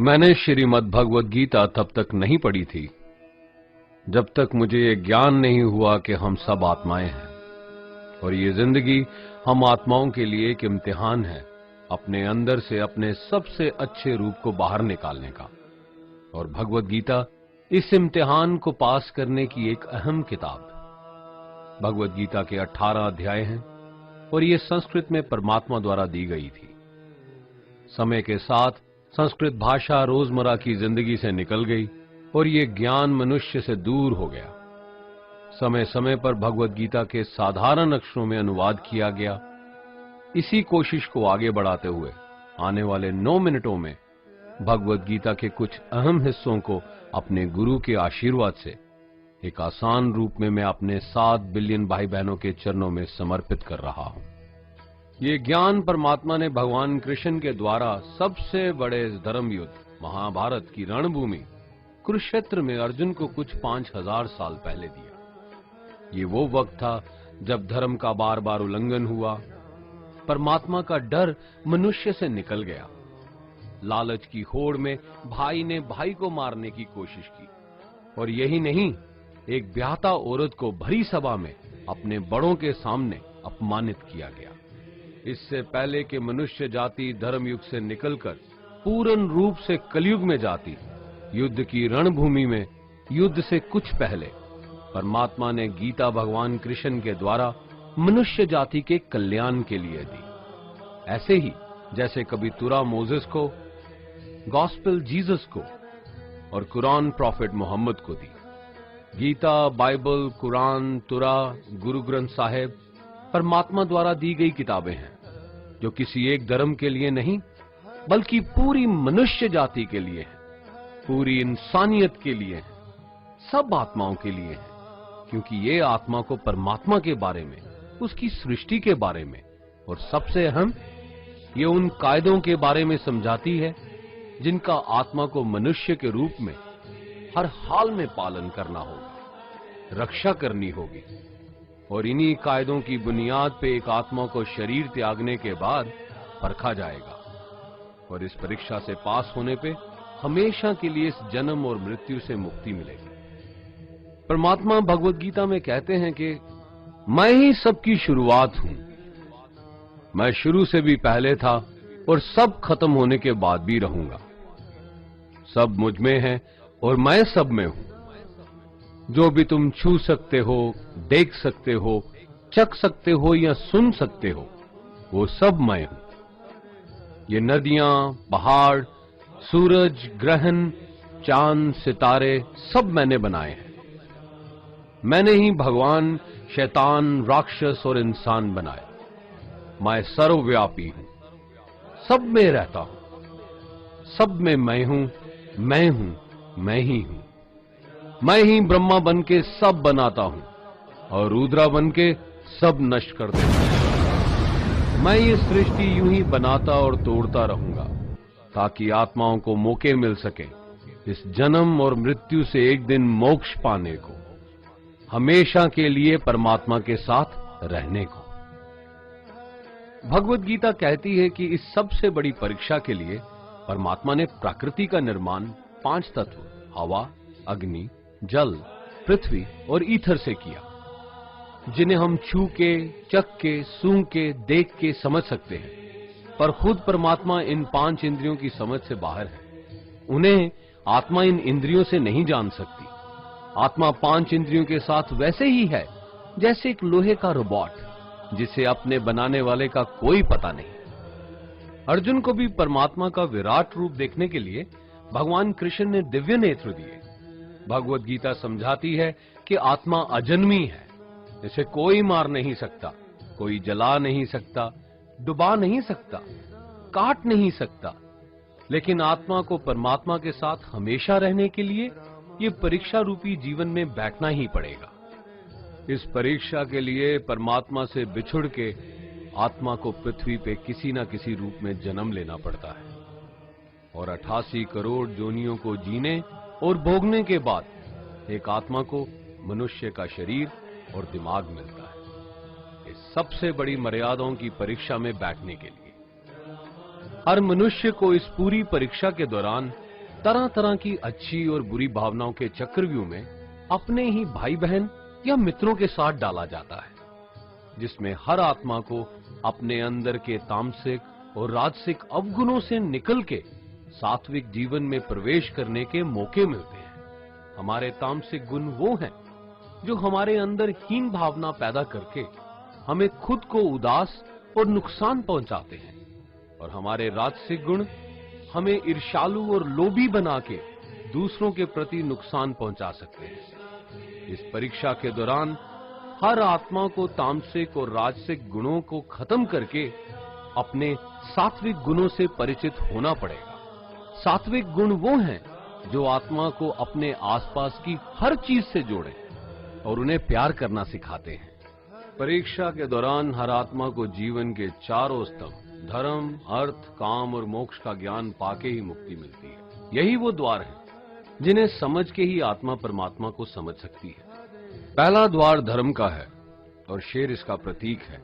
मैंने श्रीमद् भगवद गीता तब तक नहीं पढ़ी थी जब तक मुझे ये ज्ञान नहीं हुआ कि हम सब आत्माएं हैं और ये जिंदगी हम आत्माओं के लिए एक इम्तिहान है अपने अंदर से अपने सबसे अच्छे रूप को बाहर निकालने का। और भगवद गीता इस इम्तिहान को पास करने की एक अहम किताब। भगवद गीता के 18 अध्याय हैं और ये संस्कृत में परमात्मा द्वारा दी गई थी। समय के साथ संस्कृत भाषा रोजमर्रा की जिंदगी से निकल गई और ये ज्ञान मनुष्य से दूर हो गया। समय समय पर भगवद गीता के साधारण अक्षरों में अनुवाद किया गया। इसी कोशिश को आगे बढ़ाते हुए आने वाले 9 मिनटों में भगवद गीता के कुछ अहम हिस्सों को अपने गुरु के आशीर्वाद से एक आसान रूप में मैं अपने 7 बिलियन भाई बहनों के चरणों में समर्पित कर रहा हूं। ये ज्ञान परमात्मा ने भगवान कृष्ण के द्वारा सबसे बड़े धर्म युद्ध महाभारत की रणभूमि कुरुक्षेत्र में अर्जुन को कुछ 5000 साल पहले दिया। ये वो वक्त था जब धर्म का बार बार उल्लंघन हुआ, परमात्मा का डर मनुष्य से निकल गया। लालच की होड़ में भाई ने भाई को मारने की कोशिश की और यही नहीं, एक ब्याहता औरत को भरी सभा में अपने बड़ों के सामने अपमानित किया गया। इससे पहले कि मनुष्य जाति धर्म युग से निकलकर पूर्ण रूप से कलयुग में जाती, युद्ध की रणभूमि में युद्ध से कुछ पहले परमात्मा ने गीता भगवान कृष्ण के द्वारा मनुष्य जाति के कल्याण के लिए दी। ऐसे ही जैसे कभी तुरा मोसेस को, गॉस्पेल जीसस को और कुरान प्रॉफिट मोहम्मद को दी। गीता, बाइबल, कुरान, तुरा, गुरु ग्रंथ साहिब परमात्मा द्वारा दी गई किताबें हैं जो किसी एक धर्म के लिए नहीं बल्कि पूरी मनुष्य जाति के लिए है, पूरी इंसानियत के लिए है, सब आत्माओं के लिए है। क्योंकि ये आत्मा को परमात्मा के बारे में, उसकी सृष्टि के बारे में और सबसे अहम ये उन कायदों के बारे में समझाती है जिनका आत्मा को मनुष्य के रूप में हर हाल में पालन करना होगा, रक्षा करनी होगी। और इन्हीं कायदों की बुनियाद पे एक आत्मा को शरीर त्यागने के बाद परखा जाएगा और इस परीक्षा से पास होने पे हमेशा के लिए इस जन्म और मृत्यु से मुक्ति मिलेगी। परमात्मा भगवद गीता में कहते हैं कि मैं ही सबकी शुरुआत हूं, मैं शुरू से भी पहले था और सब खत्म होने के बाद भी रहूंगा। सब मुझ में है और मैं सब में हूं। जो भी तुम छू सकते हो, देख सकते हो, चख सकते हो या सुन सकते हो, वो सब मैं हूं। ये नदियां, पहाड़, सूरज, ग्रहण, चांद, सितारे सब मैंने बनाए हैं। मैंने ही भगवान, शैतान, राक्षस और इंसान बनाए। मैं सर्वव्यापी हूं, सब में रहता हूं, सब में मैं हूं, मैं ही हूं। मैं ही ब्रह्मा बन के सब बनाता हूं और रुद्रा बन के सब नष्ट कर देता हूं। मैं ये सृष्टि यूं ही बनाता और तोड़ता रहूंगा ताकि आत्माओं को मौके मिल सके इस जन्म और मृत्यु से एक दिन मोक्ष पाने को, हमेशा के लिए परमात्मा के साथ रहने को। भगवद गीता कहती है कि इस सबसे बड़ी परीक्षा के लिए परमात्मा ने प्रकृति का निर्माण 5 तत्व हवा, अग्नि, जल, पृथ्वी और ईथर से किया, जिन्हें हम छू के, चख के, सूंघ के, देख के समझ सकते हैं। पर खुद परमात्मा इन 5 इंद्रियों की समझ से बाहर है। उन्हें आत्मा इन इंद्रियों से नहीं जान सकती। आत्मा 5 इंद्रियों के साथ वैसे ही है जैसे एक लोहे का रोबोट जिसे अपने बनाने वाले का कोई पता नहीं। अर्जुन को भी परमात्मा का विराट रूप देखने के लिए भगवान कृष्ण ने दिव्य नेत्र दिए। भगवद गीता समझाती है कि आत्मा अजन्मी है, इसे कोई मार नहीं सकता, कोई जला नहीं सकता, डुबा नहीं सकता, काट नहीं सकता। लेकिन आत्मा को परमात्मा के साथ हमेशा रहने के लिए ये परीक्षा रूपी जीवन में बैठना ही पड़ेगा। इस परीक्षा के लिए परमात्मा से बिछुड़ के आत्मा को पृथ्वी पे किसी न किसी रूप में जन्म लेना पड़ता है और 88 करोड़ जोनियों को जीने और भोगने के बाद एक आत्मा को मनुष्य का शरीर और दिमाग मिलता है इस सबसे बड़ी मर्यादाओं की परीक्षा में बैठने के लिए। हर मनुष्य को इस पूरी परीक्षा के दौरान तरह तरह की अच्छी और बुरी भावनाओं के चक्रव्यूह में अपने ही भाई बहन या मित्रों के साथ डाला जाता है, जिसमें हर आत्मा को अपने अंदर के तामसिक और राजसिक अवगुणों से निकल के सात्विक जीवन में प्रवेश करने के मौके मिलते हैं। हमारे तामसिक गुण वो हैं जो हमारे अंदर हीन भावना पैदा करके हमें खुद को उदास और नुकसान पहुंचाते हैं, और हमारे राजसिक गुण हमें ईर्ष्यालु और लोभी बना के दूसरों के प्रति नुकसान पहुंचा सकते हैं। इस परीक्षा के दौरान हर आत्मा को तामसिक और राजसिक गुणों को खत्म करके अपने सात्विक गुणों से परिचित होना पड़ेगा। सात्विक गुण वो हैं जो आत्मा को अपने आसपास की हर चीज से जोड़े और उन्हें प्यार करना सिखाते हैं। परीक्षा के दौरान हर आत्मा को जीवन के चारों स्तंभ धर्म, अर्थ, काम और मोक्ष का ज्ञान पाके ही मुक्ति मिलती है। यही वो द्वार है जिन्हें समझ के ही आत्मा परमात्मा को समझ सकती है। पहला द्वार धर्म का है और शेर इसका प्रतीक है।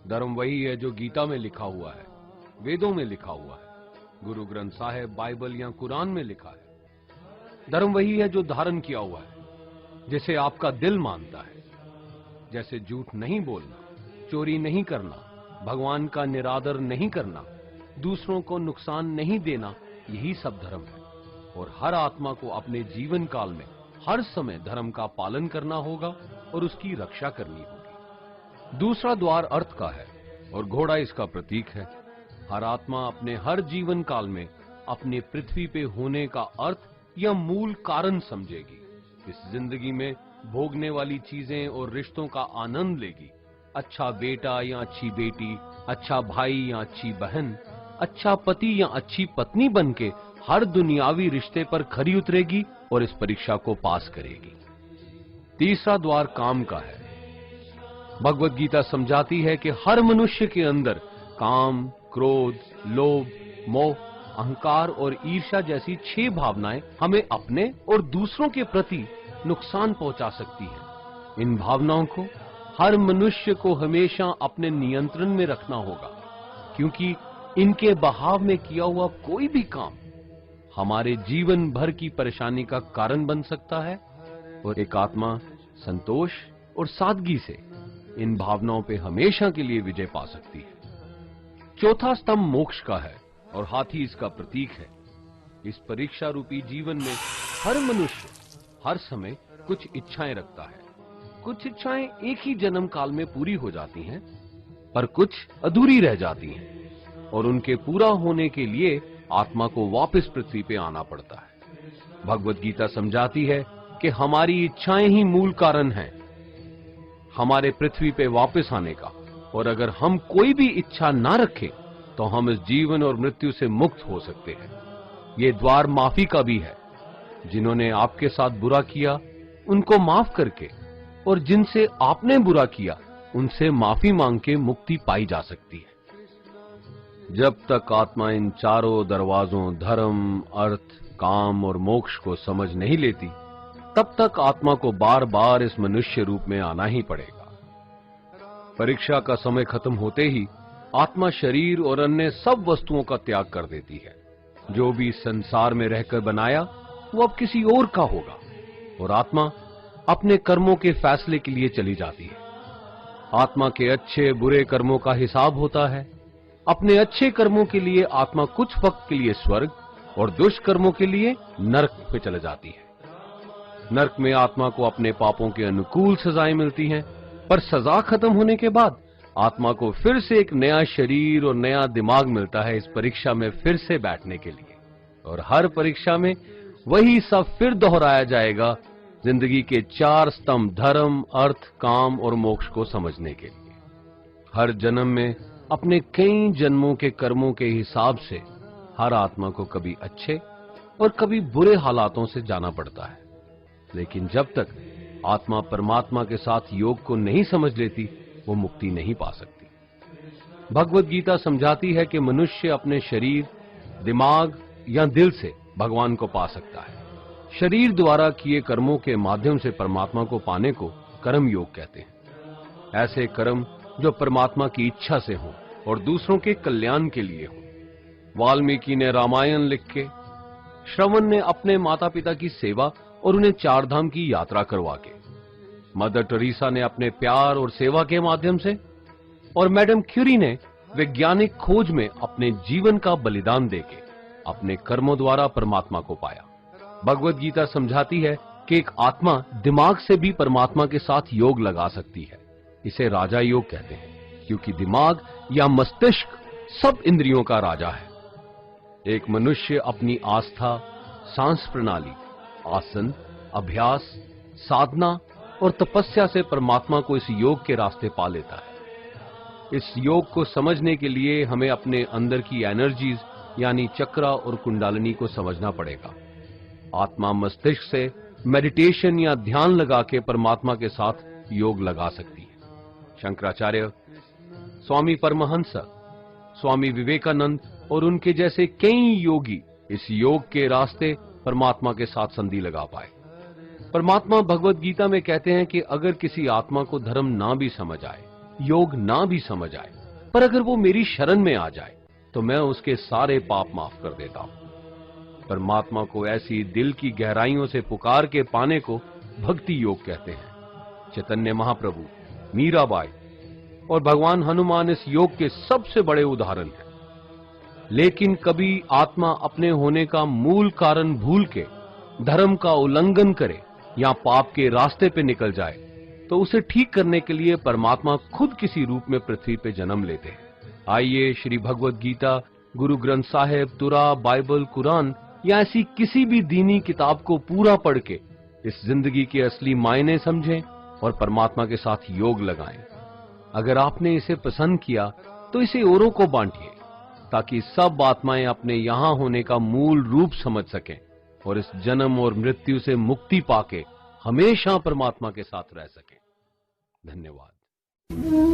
धर्म वही है जो गीता में लिखा हुआ है, वेदों में लिखा हुआ है, गुरु ग्रंथ साहिब, बाइबल या कुरान में लिखा है। धर्म वही है जो धारण किया हुआ है, जिसे आपका दिल मानता है, जैसे झूठ नहीं बोलना, चोरी नहीं करना, भगवान का निरादर नहीं करना, दूसरों को नुकसान नहीं देना, यही सब धर्म है। और हर आत्मा को अपने जीवन काल में हर समय धर्म का पालन करना होगा और उसकी रक्षा करनी होगी। दूसरा द्वार अर्थ का है और घोड़ा इसका प्रतीक है। हर आत्मा अपने हर जीवन काल में अपने पृथ्वी पे होने का अर्थ या मूल कारण समझेगी। इस जिंदगी में भोगने वाली चीजें और रिश्तों का आनंद लेगी। अच्छा बेटा या अच्छी बेटी, अच्छा भाई या अच्छी बहन, अच्छा पति या अच्छी पत्नी बनके हर दुनियावी रिश्ते पर खरी उतरेगी और इस परीक्षा को पास करेगी। तीसरा द्वार काम का है। भगवत गीता समझाती है कि हर मनुष्य के अंदर काम, क्रोध, लोभ, मोह, अहंकार और ईर्ष्या जैसी 6 भावनाएं हमें अपने और दूसरों के प्रति नुकसान पहुंचा सकती हैं। इन भावनाओं को हर मनुष्य को हमेशा अपने नियंत्रण में रखना होगा, क्योंकि इनके बहाव में किया हुआ कोई भी काम हमारे जीवन भर की परेशानी का कारण बन सकता है। और एक आत्मा संतोष और सादगी से इन भावनाओं पे हमेशा के लिए विजय पा सकती है। चौथा स्तंभ मोक्ष का है और हाथी इसका प्रतीक है। इस परीक्षा रूपी जीवन में हर मनुष्य हर समय कुछ इच्छाएं रखता है। कुछ इच्छाएं एक ही जन्म काल में पूरी हो जाती हैं, पर कुछ अधूरी रह जाती हैं और उनके पूरा होने के लिए आत्मा को वापस पृथ्वी पे आना पड़ता है। भगवत गीता समझाती है कि हमारी इच्छाएं ही मूल कारण हैं हमारे पृथ्वी पे वापस आने का, और अगर हम कोई भी इच्छा ना रखें तो हम इस जीवन और मृत्यु से मुक्त हो सकते हैं। ये द्वार माफी का भी है। जिन्होंने आपके साथ बुरा किया उनको माफ करके और जिनसे आपने बुरा किया उनसे माफी मांग के मुक्ति पाई जा सकती है। जब तक आत्मा इन चारों दरवाजों धर्म, अर्थ, काम और मोक्ष को समझ नहीं लेती, तब तक आत्मा को बार बार इस मनुष्य रूप में आना ही पड़ेगा। परीक्षा का समय खत्म होते ही आत्मा शरीर और अन्य सब वस्तुओं का त्याग कर देती है। जो भी संसार में रहकर बनाया वो अब किसी और का होगा, और आत्मा अपने कर्मों के फैसले के लिए चली जाती है। आत्मा के अच्छे बुरे कर्मों का हिसाब होता है। अपने अच्छे कर्मों के लिए आत्मा कुछ वक्त के लिए स्वर्ग और दुष्कर्मों के लिए नरक पे चले जाती है। नरक में आत्मा को अपने पापों के अनुकूल सजाएं मिलती हैं, पर सजा खत्म होने के बाद आत्मा को फिर से एक नया शरीर और नया दिमाग मिलता है इस परीक्षा में फिर से बैठने के लिए। और हर परीक्षा में वही सब फिर दोहराया जाएगा, जिंदगी के 4 स्तंभ धर्म, अर्थ, काम और मोक्ष को समझने के लिए। हर जन्म में अपने कई जन्मों के कर्मों के हिसाब से हर आत्मा को कभी अच्छे और कभी बुरे हालातों से जाना पड़ता है। लेकिन जब तक आत्मा परमात्मा के साथ योग को नहीं समझ लेती, वो मुक्ति नहीं पा सकती। भगवत गीता समझाती है कि मनुष्य अपने शरीर, दिमाग या दिल से भगवान को पा सकता है। शरीर द्वारा किए कर्मों के माध्यम से परमात्मा को पाने को कर्म योग कहते हैं। ऐसे कर्म जो परमात्मा की इच्छा से हों और दूसरों के कल्याण के लिए हों। वाल्मीकि ने रामायण लिख के श्रवण ने अपने माता पिता की सेवा और उन्हें चार धाम की यात्रा करवा के, मदर टेरेसा ने अपने प्यार और सेवा के माध्यम से, और मैडम क्यूरी ने वैज्ञानिक खोज में अपने जीवन का बलिदान देके अपने कर्मों द्वारा परमात्मा को पाया। भगवत गीता समझाती है कि एक आत्मा दिमाग से भी परमात्मा के साथ योग लगा सकती है। इसे राजा योग कहते हैं, क्योंकि दिमाग या मस्तिष्क सब इंद्रियों का राजा है। एक मनुष्य अपनी आस्था, सांस प्रणाली, आसन, अभ्यास, साधना और तपस्या से परमात्मा को इस योग के रास्ते पा लेता है। इस योग को समझने के लिए हमें अपने अंदर की एनर्जीज यानी चक्रा और कुंडालिनी को समझना पड़ेगा। आत्मा मस्तिष्क से मेडिटेशन या ध्यान लगा के परमात्मा के साथ योग लगा सकती है। शंकराचार्य, स्वामी परमहंस, स्वामी विवेकानंद और उनके जैसे कई योगी इस योग के रास्ते परमात्मा के साथ संधि लगा पाए। परमात्मा भगवत गीता में कहते हैं कि अगर किसी आत्मा को धर्म ना भी समझ आए, योग ना भी समझ आए, पर अगर वो मेरी शरण में आ जाए तो मैं उसके सारे पाप माफ कर देता हूं। परमात्मा को ऐसी दिल की गहराइयों से पुकार के पाने को भक्ति योग कहते हैं। चैतन्य महाप्रभु, मीराबाई और भगवान हनुमान इस योग के सबसे बड़े उदाहरण हैं। लेकिन कभी आत्मा अपने होने का मूल कारण भूल के धर्म का उल्लंघन करे या पाप के रास्ते पे निकल जाए तो उसे ठीक करने के लिए परमात्मा खुद किसी रूप में पृथ्वी पे जन्म लेते हैं। आइए श्री भगवत गीता, गुरु ग्रंथ साहिब, तुरा, बाइबल, कुरान या ऐसी किसी भी दीनी किताब को पूरा पढ़ के इस जिंदगी के असली मायने समझें और परमात्मा के साथ योग लगाएं। अगर आपने इसे पसंद किया तो इसे औरों को बांटिए, ताकि सब आत्माएं अपने यहां होने का मूल रूप समझ सकें और इस जन्म और मृत्यु से मुक्ति पाके हमेशा परमात्मा के साथ रह सकें। धन्यवाद।